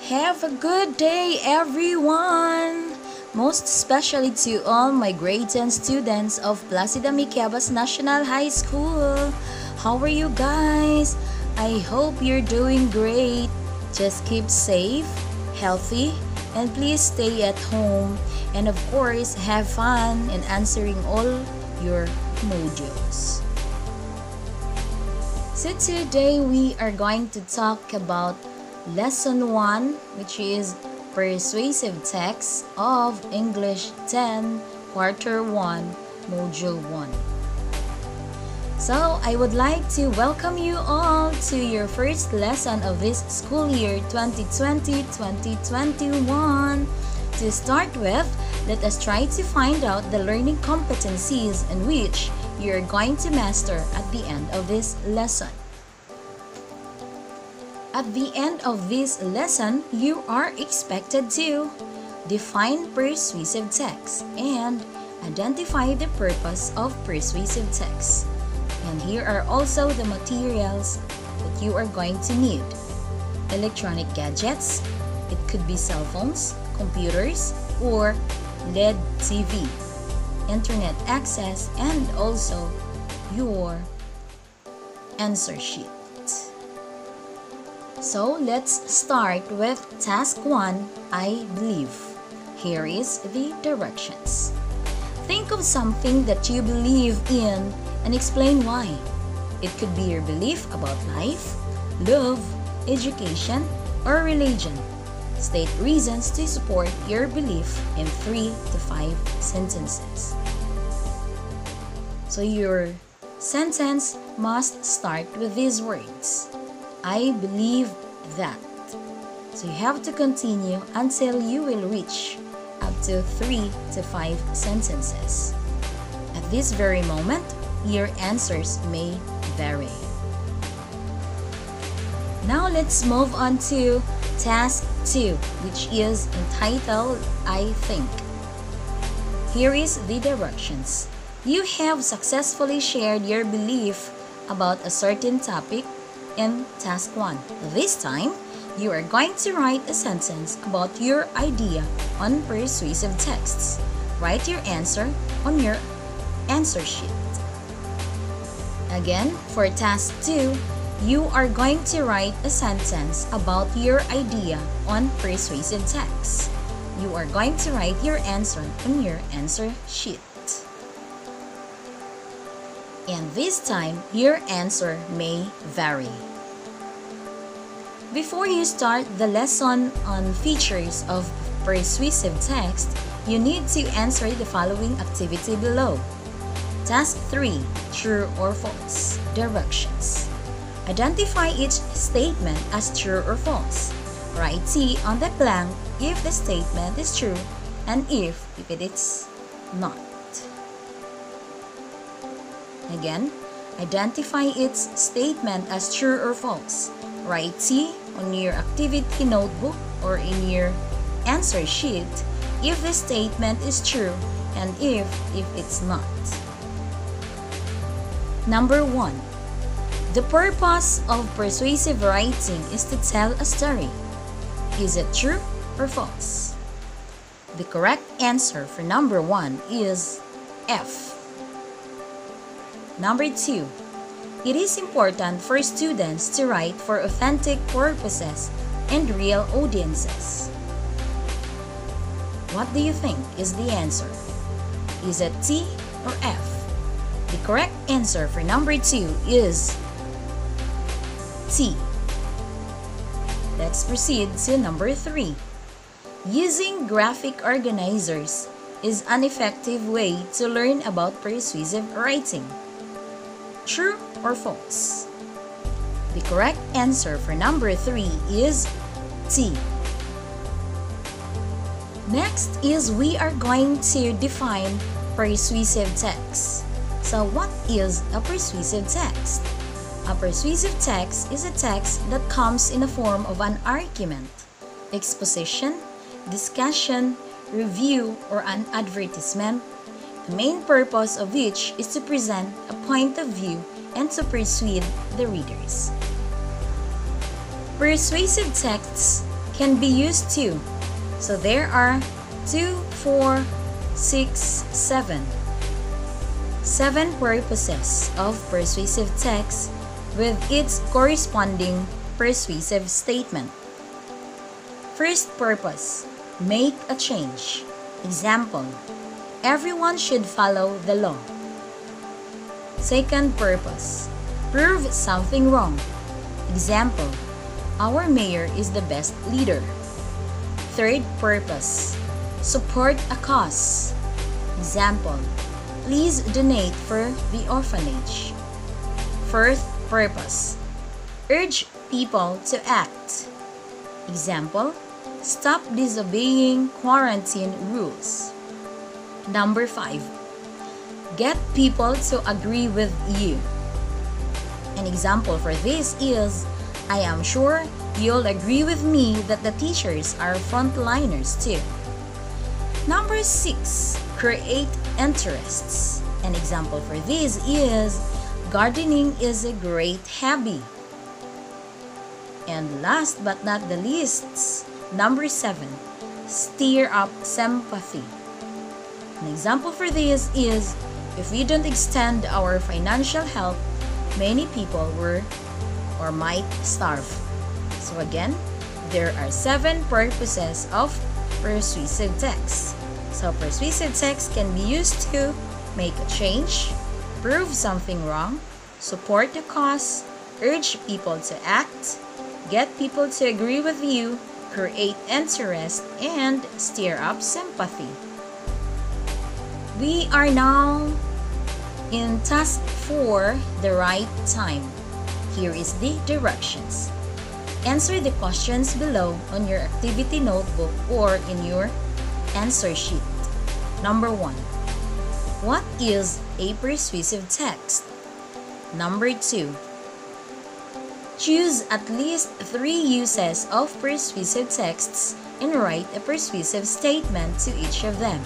Have a good day, everyone! Most especially to all my grade 10 students of Placida Miquelbas National High School. How are you guys? I hope you're doing great. Just keep safe, healthy, and please stay at home. And of course, have fun in answering all your modules. So today we are going to talk about Lesson 1, which is Persuasive Text of English 10, Quarter 1, Module 1. So, I would like to welcome you all to your first lesson of this school year 2020-2021. To start with, let us try to find out the learning competencies in which you are going to master at the end of this lesson. At the end of this lesson, you are expected to define persuasive text and identify the purpose of persuasive text. And here are also the materials that you are going to need. Electronic gadgets, it could be cell phones, computers, or LED TV, internet access, and also your answer sheet. So let's start with task 1, I believe. Here is the directions. Think of something that you believe in and explain why. It could be your belief about life, love, education, or religion. State reasons to support your belief in 3 to 5 sentences. So your sentence must start with these words. I believe that. So you have to continue until you will reach up to 3 to 5 sentences. At this very moment, your answers may vary. Now let's move on to task 2, which is entitled I think. Here is the directions. You have successfully shared your belief about a certain topic in task 1. This time, you are going to write a sentence about your idea on persuasive texts. Write your answer on your answer sheet. Again, for task 2, you are going to write a sentence about your idea on persuasive text. You are going to write your answer on your answer sheet. And this time, your answer may vary. Before you start the lesson on features of persuasive text, you need to answer the following activity below. Task 3, true or false. Directions. Identify each statement as true or false. Write T on the blank if the statement is true and if it is not. Again, identify its statement as true or false. Write T on your activity notebook or in your answer sheet if the statement is true and if it's not. Number 1. The purpose of persuasive writing is to tell a story. Is it true or false? The correct answer for number 1 is F. Number 2. It is important for students to write for authentic purposes and real audiences. What do you think is the answer? Is it T or F? The correct answer for number 2 is T. Let's proceed to number 3. Using graphic organizers is an effective way to learn about persuasive writing. True or false? The correct answer for number 3 is T. Next is we are going to define persuasive text. So what is a persuasive text? A persuasive text is a text that comes in the form of an argument, exposition, discussion, review, or an advertisement, the main purpose of which is to present a point of view and to persuade the readers. Persuasive texts can be used too. So there are 2, 4, 6, 7. 7 purposes of persuasive text with its corresponding persuasive statement. First purpose, make a change. Example, everyone should follow the law. Second purpose, prove something wrong. Example, our mayor is the best leader. Third purpose, support a cause. Example, please donate for the orphanage. Fourth purpose, urge people to act. Example, stop disobeying quarantine rules. Number 5, get people to agree with you. An example for this is, I am sure you'll agree with me that the teachers are frontliners too. Number 6, create interests. An example for this is, gardening is a great hobby. And last but not the least, number 7, stir up sympathy. An example for this is, if we don't extend our financial help, many people or might starve. So again, there are 7 purposes of persuasive text. So persuasive text can be used to make a change, prove something wrong, support the cause, urge people to act, get people to agree with you, create interest, and stir up sympathy. We are now in task 4, the right time. Here is the directions. Answer the questions below on your activity notebook or in your answer sheet. Number 1. What is a persuasive text? Number 2. Choose at least 3 uses of persuasive texts and write a persuasive statement to each of them.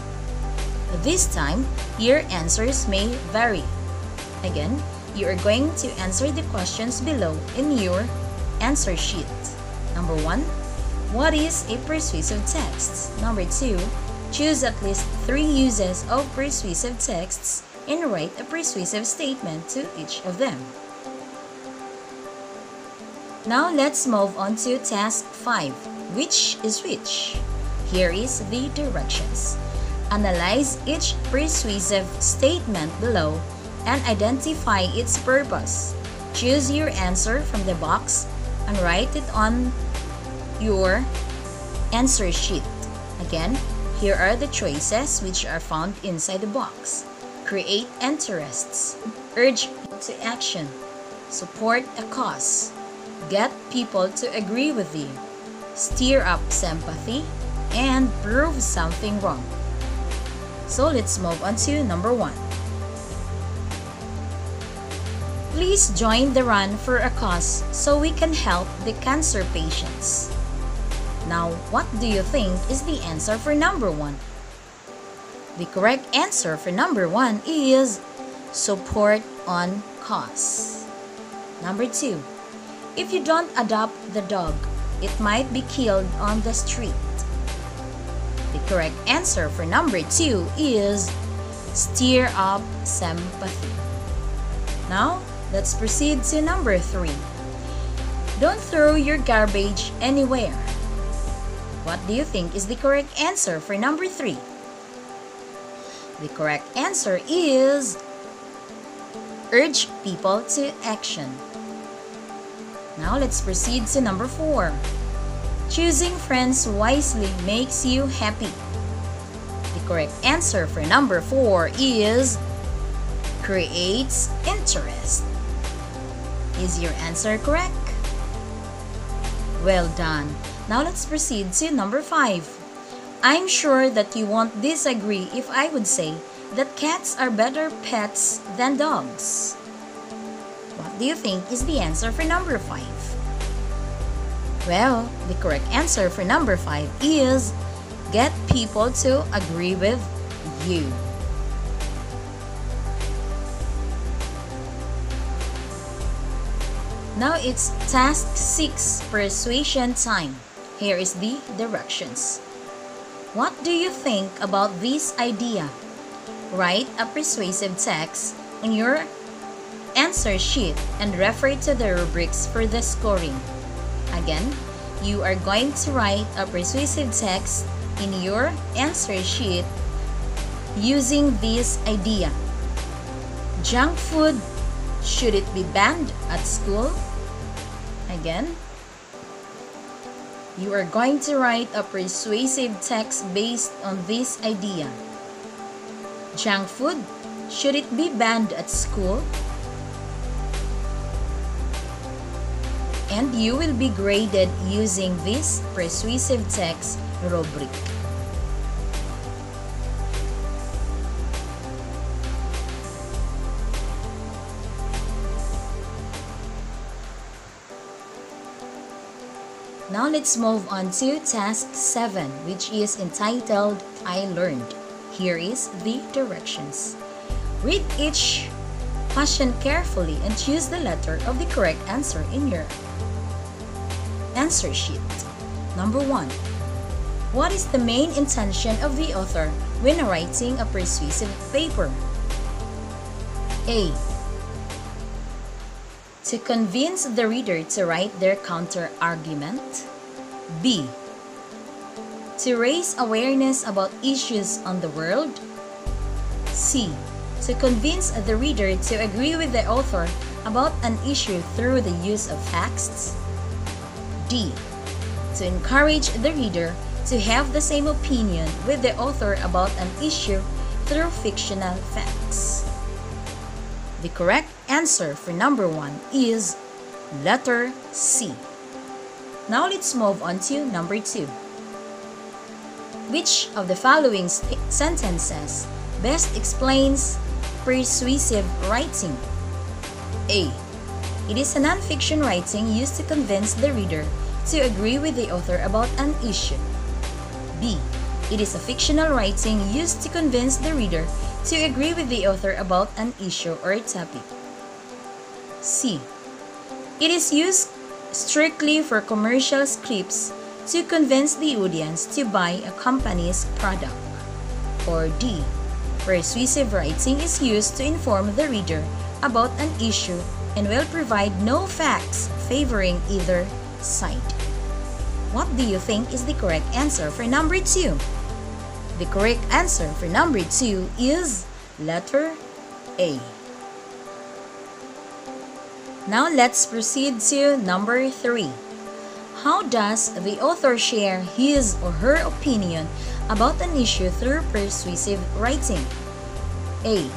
This time, your answers may vary. Again, you are going to answer the questions below in your answer sheet. Number 1, what is a persuasive text? Number 2, choose at least 3 uses of persuasive texts and write a persuasive statement to each of them. Now let's move on to task 5, which is which. Here is the directions. Analyze each persuasive statement below and identify its purpose. Choose your answer from the box and write it on your answer sheet. Again, here are the choices which are found inside the box. Create interests, urge people to action, support a cause, get people to agree with you, stir up sympathy, and prove something wrong. So let's move on to number 1. Please join the Run for a Cause so we can help the cancer patients. Now, what do you think is the answer for number 1? The correct answer for number 1 is support on cause. Number 2. If you don't adopt the dog, it might be killed on the street. The correct answer for number 2 is stir up sympathy. Now, let's proceed to number 3. Don't throw your garbage anywhere. What do you think is the correct answer for number 3? The correct answer is urge people to action. Now let's proceed to number 4. Choosing friends wisely makes you happy. The correct answer for number 4 is creates interest. Is your answer correct? Well done. Now let's proceed to number 5. I'm sure that you won't disagree if I would say that cats are better pets than dogs. What do you think is the answer for number 5? Well, the correct answer for number 5 is get people to agree with you. Now it's task 6, persuasion time. Here is the directions. What do you think about this idea? Write a persuasive text on your answer sheet and refer to the rubrics for the scoring. Again, you are going to write a persuasive text in your answer sheet using this idea. Junk food, should it be banned at school? Again, you are going to write a persuasive text based on this idea. Junk food, should it be banned at school? And you will be graded using this persuasive text rubric. Now let's move on to task 7, which is entitled I Learned. Here is the directions. Read each question carefully and choose the letter of the correct answer in your answer sheet. Number 1. What is the main intention of the author when writing a persuasive paper? A. To convince the reader to write their counter-argument. B. To raise awareness about issues on the world. C. To convince the reader to agree with the author about an issue through the use of facts. D. To encourage the reader to have the same opinion with the author about an issue through fictional facts. The correct answer for number 1 is letter C. Now let's move on to number 2. Which of the following sentences best explains persuasive writing? A. It is a non-fiction writing used to convince the reader to agree with the author about an issue. B. It is a fictional writing used to convince the reader to agree with the author about an issue or topic. C. It is used strictly for commercial scripts to convince the audience to buy a company's product. Or D. Persuasive writing is used to inform the reader about an issue and will provide no facts favoring either side. What do you think is the correct answer for number 2? The correct answer for number 2 is letter A. Now let's proceed to number 3. How does the author share his or her opinion about an issue through persuasive writing? A.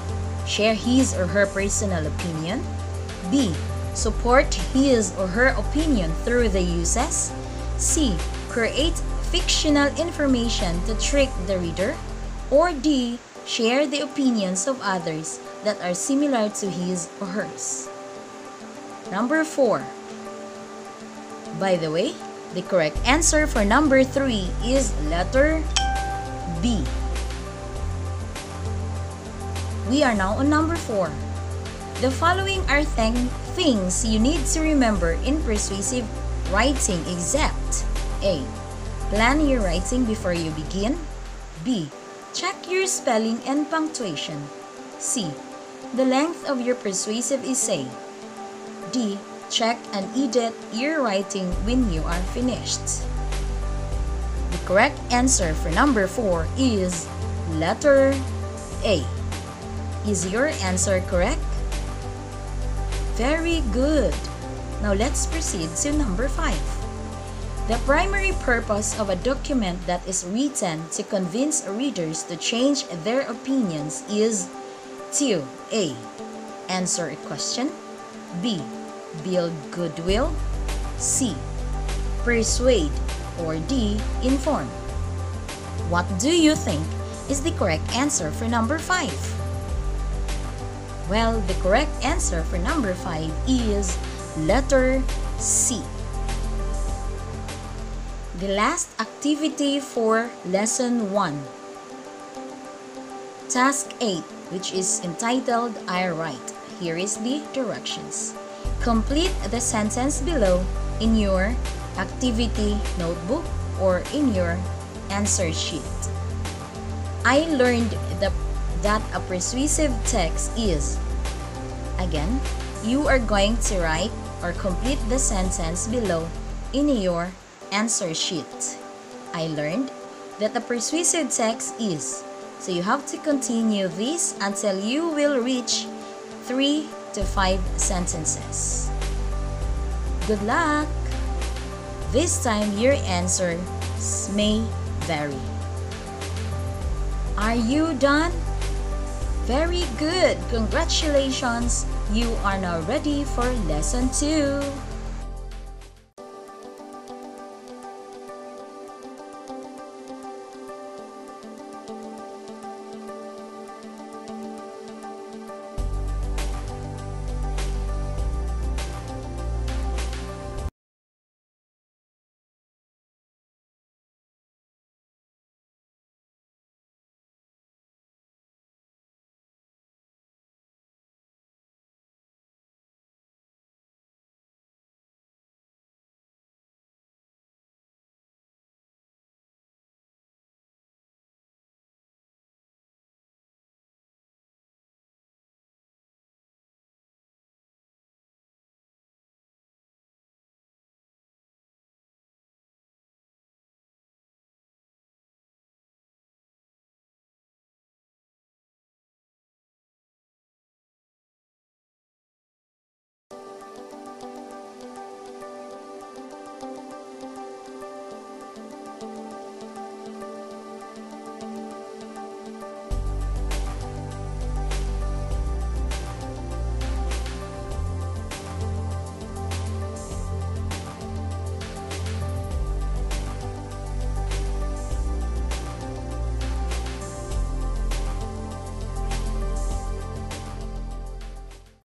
Share his or her personal opinion. B. Support his or her opinion through the uses. C. Create fictional information to trick the reader. Or D. Share the opinions of others that are similar to his or hers. Number 4. By the way, the correct answer for number 3 is letter B. We are now on number 4. The following are things you need to remember in persuasive writing except A. Plan your writing before you begin. B. Check your spelling and punctuation. C. The length of your persuasive essay. D. Check and edit your writing when you are finished. The correct answer for number 4 is letter A. Is your answer correct? Very good. Now let's proceed to number 5. The primary purpose of a document that is written to convince readers to change their opinions is to A. Answer a question. B. Build goodwill. C. Persuade. Or D. Inform. What do you think is the correct answer for number 5? Well, the correct answer for number 5 is letter C. The last activity for lesson 1. Task 8, which is entitled I Write. Here is the directions. Complete the sentence below in your activity notebook or in your answer sheet. I learned that a persuasive text is, again, you are going to write or complete the sentence below in your answer sheet. I learned that a persuasive text is, so you have to continue this until you will reach 3 to 5 sentences. Good luck! This time your answers may vary. Are you done? Very good! Congratulations! You are now ready for lesson 2.